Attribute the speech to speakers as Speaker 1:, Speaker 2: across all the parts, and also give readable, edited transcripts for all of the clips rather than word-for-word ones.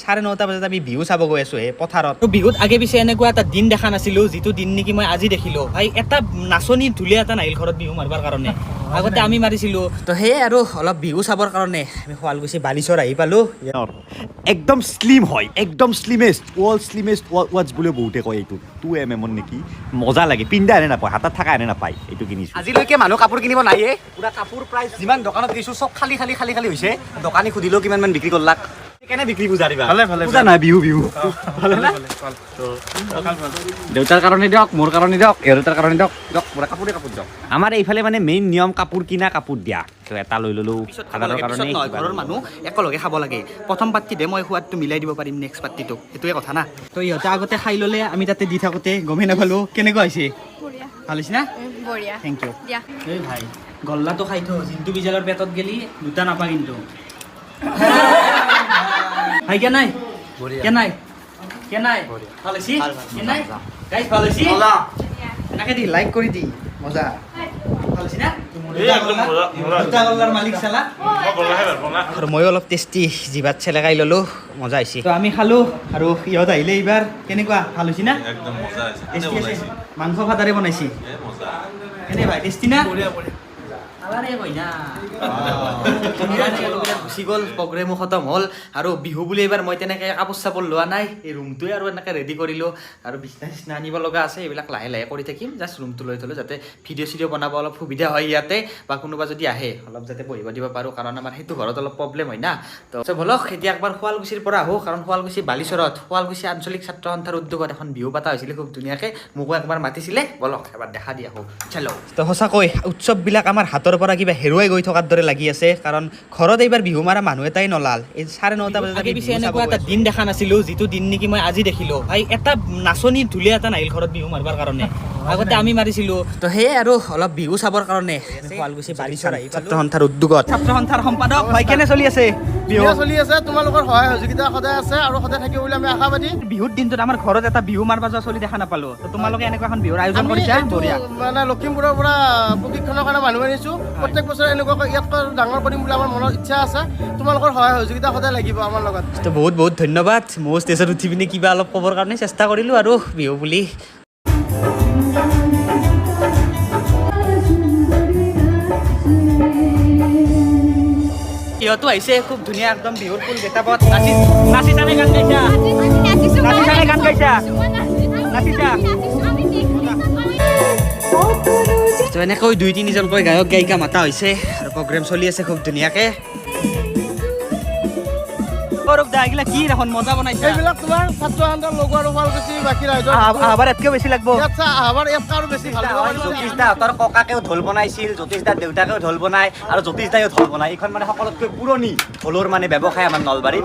Speaker 1: 9:30 বজাত আমি বিহু চাব গৈ আছো এই পথাৰত।
Speaker 2: তো বিহুত আগে পিছে এনেকুৱা এটা দিন দেখা নাছিলো, যিটো দিন নেকি মই আজি দেখিলো। ভাই এটা নাচনী ঢুলীয়া এটা নাহিল ঘৰত বিহু মাৰিবৰ কাৰণে, আগতে আমি মাৰিছিলো।
Speaker 1: তো সেয়ে আৰু অলপ বিহু চাবৰ কাৰণে আমি শুৱালকুছি বালিচৰ আহি পালো।
Speaker 3: একদম শ্লিম হয়, একদম শ্লিমেষ্ট ৱাটছ বুলি বহুতে কয়। এইটো 2mm নেকি, মজা লাগে। পিন্ধা এনে নাপায়, হাতত থকা এনে নাপায়। এইটো কিনিছো।
Speaker 1: আজিলৈকে মানুহ কাপোৰ কিনিব নাহে, পুৰা কাপোৰ প্ৰায় যিমান দোকানত গৈছো চব খালী হৈছে। দোকানী সুধিলেও কিমান মান বিক্ৰী কৰলাক। কেনে বিক্ৰী বুজা দিবা?
Speaker 3: পূজা নাই, বিহু
Speaker 1: দেউতাৰ কাৰণে দিয়ক, মোৰ কাৰণে দিয়ক, দেউতাৰ কাৰণে দিয়ক, পুৰা কাপোৰ দিয়ক। আমাৰ এইফালে মানে মেইন নিয়ম কাপোৰ কিনা, কাপোৰ দিয়া। তো এটা লৈ ললো সাধাৰণৰ কাৰণে। ঘৰৰ মানুহ একেলগে খাব লাগে। প্ৰথম পাৰ্টিতে মই সোৱাদটো মিলাই দিব পাৰিম, নেক্সট পাৰ্টিটো সেইটোৱে কথা না। তো ইহঁতে আগতে খাই ল'লে, আমি তাতে দি থাকোঁতে গমেই নাপালো কেনেকুৱা হৈছে। ভাল হৈছে না?
Speaker 4: বঢ়িয়া।
Speaker 1: Thank you.
Speaker 4: দিয়া।
Speaker 2: এই ভাই গল্লাটো খাই থ, জিন্তু বিজালৰ পেটত গেলি দুটা নাপা কিন্তু। ভাই কে নাই কে নাই ভাল হৈছে কে নাই গাইস, ভাল হৈছে এনেকে দি লাইক কৰি দি মজা। ভাল হৈছে না? দুটা গল্লাৰ মালিক চালা।
Speaker 1: আৰু ময়ো অলপ টেষ্টি জিভাত চেলেকাই ল'লো, মজা হৈছে।
Speaker 2: তো আমি খালো আৰু ইহঁত আহিলে এইবাৰ। কেনেকুৱা, ভাল হৈছে না?
Speaker 5: একদম মজা আছে।
Speaker 2: টেষ্টি আছে। মাংস ভাতাৰে বনাইছি। কেনে ভাই, টেষ্টি না? গুচি গ'ল, প্ৰগ্ৰেমো খতম হ'ল। আৰু বিহু বুলি এইবাৰ মই তেনেকৈ কাপোৰ চাপোৰ লোৱা নাই, এই ৰুমটোৱে আৰু এনেকৈ ৰেডি কৰিলোঁ। আৰু বিছনা চিছনা আনিব লগা আছে, এইবিলাক লাহে লাহে কৰি থাকিম। জাষ্ট ৰুমটো লৈ থ'লোঁ যাতে ভিডিঅ' চিডিঅ' বনাব অলপ সুবিধা হয় ইয়াতে, বা কোনোবা যদি আহে অলপ যাতে বহিব দিব পাৰোঁ, কাৰণ আমাৰ সেইটো ঘৰত অলপ প্ৰব্লেম হয় না। তো বলক এতিয়া একবাৰ শুৱালকুছিৰ পৰা আহোঁ, কাৰণ শুৱালকুছি বালিচৰত শুৱালকুছি আঞ্চলিক ছাত্ৰ সন্থাৰ উদ্যোগত এখন বিহু পাতা হৈছিলে খুব ধুনীয়াকৈ। মোকো একবাৰ মাতিছিলে, বলক এবাৰ দেখা দি আহোঁ। চলো। তো সঁচাকৈ উৎসৱবিলাক আমাৰ হাতৰ পৰা কিবা হেৰুৱাই গৈ থকাৰ দৰে লাগি আছে, কাৰণ ঘৰত এইবাৰ বিহু মাৰা মানুহ এটাই নলাল। এই 9:30 বজাত আগে পিছে এনেকুৱা এটা দিন দেখা নাছিলো, যিটো দিন নেকি মই আজি দেখিলো। ভাই এটা নাচনী ঢুলীয়া এটা নাহিল ঘৰত বিহু মাৰিবৰ কাৰণে, আগতে আমি মাৰিছিলো।
Speaker 1: তো সেয়ে আৰু অলপ বিহু চাবৰ কাৰণে শুৱালকুছি বালিচৰ আহি ছাত্ৰ সন্থাৰ উদ্যোগত।
Speaker 2: ছাত্ৰ সন্থাৰ সম্পাদক ভাই, কেনে চলি আছে বিহু?
Speaker 6: চলি আছে, তোমালোকৰ সহায় সহযোগিতা সদায় আছে আৰু সদায় থাকিব বুলি আমি আশাবাদী।
Speaker 2: বিহুৰ দিনটোত আমাৰ ঘৰত এটা বিহু মাৰবা যোৱা চলি দেখা নাপালো। তো তোমালোকে এনেকুৱা এখন বিহুৰ আয়োজন কৰিছা, বঢ়িয়া।
Speaker 6: মানে লখিমপুৰৰ পৰা প্ৰশিক্ষণৰ কাৰণে মানুহ আনিছো। প্ৰত্যেক বছৰে এনেকুৱাকৈ ইয়াতকৈ ডাঙৰ কৰিম বুলি আমাৰ মনত ইচ্ছা আছে। তোমালোকৰ সহায় সহযোগিতা সদায় লাগিব আমাৰ লগত।
Speaker 1: তো বহুত ধন্যবাদ। ময়ো ষ্টেজত উঠি পিনে কিবা অলপ ক'বৰ কাৰণে চেষ্টা কৰিলোঁ আৰু বিহু বুলি।
Speaker 2: সিহঁতো আহিছে খুব ধুনীয়া একদম বিহুৰ ফুল গেটাপত। নাচিছানে, গান গাইছা? নাচিছানে, গান গাইছা? নাচিছা?
Speaker 1: তো এনেকৈ 2-3জনকৈ গায়ক গায়িকা মাতা হৈছে আৰু প্ৰগ্ৰেম চলি আছে খুব ধুনীয়াকৈ।
Speaker 2: এইগিলা কি এখন মজা বনাইছে।
Speaker 6: এইবিলাক তোমাৰ ছাত্ৰ সন্থাৰ লগৰ আৰু শুৱালকুছি বাকী ৰাইজৰ
Speaker 2: আহবাৰ এতকেও বেছি লাগব।
Speaker 6: আহ্বাৰ ইয়াত আৰু বেছি ভাল
Speaker 3: জ্যোতিষ দাহঁতৰ ককাকেও ঢোল বনাইছিল, জ্যোতিষ দাৰ দেউতাকেও ঢোল বনাই আৰু জ্যোতিষ দায়ো ঢোল বনাই। এইখন মানে সকলোতকৈ পুৰণি ঢোলৰ মানে ব্যৱসায় আমাৰ নলবাৰীত।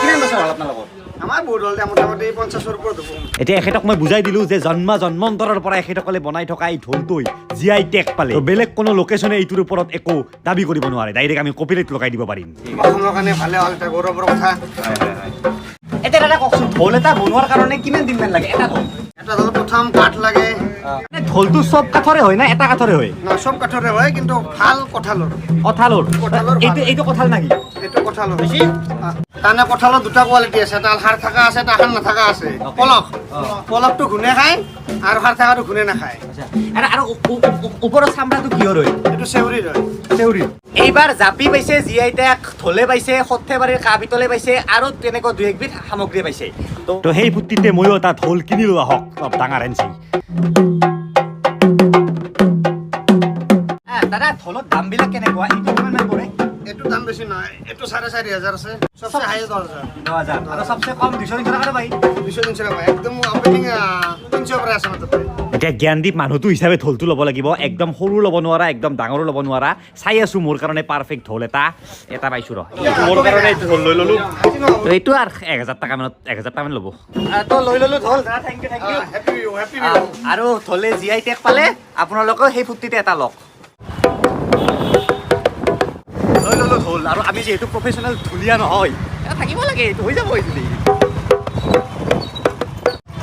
Speaker 3: কিমান বছৰ হ'ল আপোনালোকৰ?
Speaker 6: আমাৰ বহুত হ'ল, মোটামুটি 50ৰ ওপৰত হ'ব।
Speaker 3: এতিয়া এখেতক মই বুজাই দিলোঁ যে জন্মান্তৰৰ পৰা এখেতসকলে বনাই থকা এই ঢোলটোই GI টেগ পালে। বেলেগ কোনো লোকেশ্যনে এইটোৰ ওপৰত একো দাবী কৰিব নোৱাৰে, ডাইৰেক্ট আমি কপিৰাইট লগাই দিব পাৰিম।
Speaker 6: অসমৰ কাৰণে ভালে হ'ল, এটা গৌৰৱৰ কথা।
Speaker 3: এতিয়া দাদা কওকচোন, ঢোল এটা বনোৱাৰ কাৰণে কিমান দিনমান লাগে? এটা ঢোল
Speaker 6: এটা ধৰক প্ৰথম কাঠ লাগে।
Speaker 3: ঢোলটো চব কাঠৰে হয় না এটা কাঠৰে হয়?
Speaker 6: চব কাঠৰে হয়, কিন্তু ভাল কঁঠালৰ।
Speaker 3: কঁঠালৰ?
Speaker 6: কঁঠালৰ
Speaker 3: এইটো কঁঠাল নাকি?
Speaker 6: এইটো কঁঠালৰ। তাৰমানে কঁঠালৰ দুটা কোৱালিটি আছে, এটা সাৰ থকা আছে, এটা সাৰ নাথাকা আছে। পলকটো ঘূনে খায় আৰু সাৰ থকাটো ঘূনে নাখায়।
Speaker 3: আৰু ওপৰৰ চামৰাটো কিহৰ হয়?
Speaker 6: এইটো চেউৰীৰ হয়।
Speaker 3: চেউৰী। এইবাৰ জাপি পাইছে GI টেগ, ঢোলে পাইছে, সৰ্থেবাৰীৰ কাঁহ পিতলে পাইছে আৰু তেনেকুৱা 2-1বিধ সামগ্ৰী পাইছে। তো সেই ফূৰ্তিতে ময়ো এটা ঢোল কিনিলোঁ, আহক অলপ ডাঙৰ আনিছে। দাদা ঢোলৰ দামবিলাক কেনেকুৱা? এইটো কিমান মান পৰে?
Speaker 6: এইটো দাম বেছি নহয়, এইটো 4,500 আছে, সবচে হাই 10,000।
Speaker 3: 10,000 আৰু সবচে কম 200-300 টকা পাই।
Speaker 6: 200-300 টকা একদম অপেনিং 300 পৰা আছে মাত্ৰ।
Speaker 3: এতিয়া জ্ঞানদীপ মানুহটো হিচাপে ঢোলটো ল'ব লাগিব, একদম সৰু ল'ব নোৱাৰা, একদম ডাঙৰো ল'ব নোৱাৰা। চাই আছোঁ মোৰ কাৰণে পাৰফেক্ট ঢোল এটা পাইছোঁ ৰ। মোৰ কাৰণে এইটো ঢোল লৈ ল'লোঁ। তো এইটো আৰু 1,000 টকামান ল'ব। তো লৈ ল'লোঁ ঢোল। Thank you.
Speaker 6: Happy Bihu, happy Bihu.
Speaker 3: আৰু ঢোলে GI টেগ পালে, আপোনালোকেও সেই ফূৰ্তিতে এটা লওক। লৈ ল'লোঁ ঢোল, আৰু আমি যিহেতু প্ৰফেচনেল ঢুলীয়া নহয়, এটা থাকিব লাগে, এইটো হৈ যাব এইটো।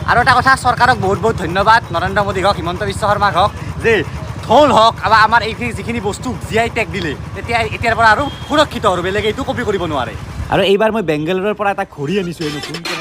Speaker 3: আৰু এটা কথা, চৰকাৰক বহুত ধন্যবাদ, নৰেন্দ্ৰ মোদীক হওক, হিমন্ত বিশ্ব শৰ্মাক হওক, যে ঢোল হওক বা আমাৰ এইখিনি যিখিনি বস্তু GI টেগ দিলে, তেতিয়া এতিয়াৰ পৰা আৰু সুৰক্ষিত আৰু বেলেগে এইটো কপি কৰিব নোৱাৰে। আৰু এইবাৰ মই বেংগালুৰুৰ পৰা এটা ঘড়ী আনিছোঁ এই নতুনকৈ